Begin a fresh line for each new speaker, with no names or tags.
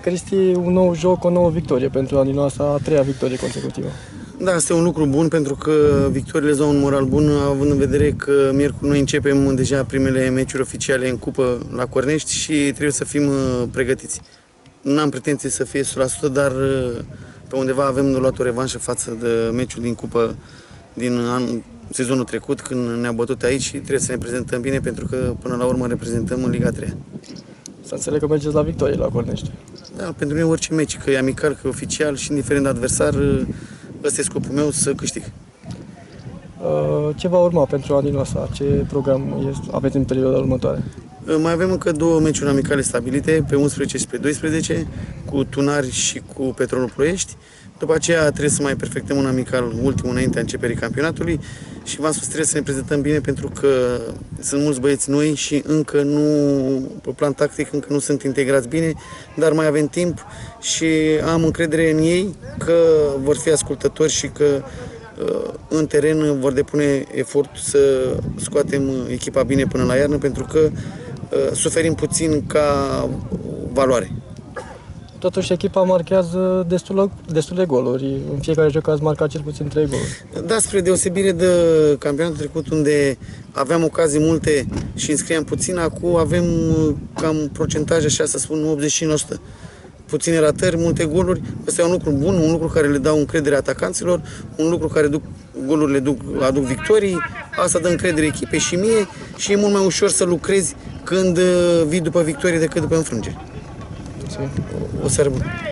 Cristi, un nou joc, o nouă victorie pentru Aninoasa, a treia victorie consecutivă.
Da, asta e un lucru bun pentru că victoriile îți dau un moral bun, având în vedere că miercuri noi începem deja primele meciuri oficiale în cupă la Cornești și trebuie să fim pregătiți. N-am pretenție să fie 100%, dar pe undeva avem de luat o revanșă față de meciul din cupă din sezonul trecut, când ne-a bătut aici și trebuie să ne prezentăm bine pentru că până la urmă reprezentăm în Liga 3.
Să înțeleg că mergeți la victorie la Cornești.
Da, pentru mine orice meci, că e amical, că e oficial și indiferent de adversar, ăsta e scopul meu, să câștig.
Ce va urma pentru Aninoasa? Ce program aveți în perioada următoare?
Mai avem încă două meciuri amicale stabilite, pe 11 și pe 12, cu Tunari și cu Petrolul Ploiești. După aceea trebuie să mai perfectăm un amical, ultimul înaintea începerii campionatului și v-am spus, trebuie să ne prezentăm bine pentru că sunt mulți băieți noi și încă nu, pe plan tactic, încă nu sunt integrați bine, dar mai avem timp și am încredere în ei că vor fi ascultători și că în teren vor depune efort să scoatem echipa bine până la iarnă, pentru că suferim puțin ca valoare.
Totuși, echipa marchează destul de goluri. În fiecare joc ați marcat cel puțin 3 goluri.
Da, spre deosebire de campionatul trecut, unde aveam ocazii multe și înscriam puțin, acum avem cam procentaj, așa să spun, 85%. Puține ratări, multe goluri. Ăsta e un lucru bun, un lucru care le dau încredere atacanților, un lucru care golurile aduc victorii. Asta dă încredere echipei și mie și e mult mai ușor să lucrezi când vii după victorie decât după înfrângeri. O seară bună!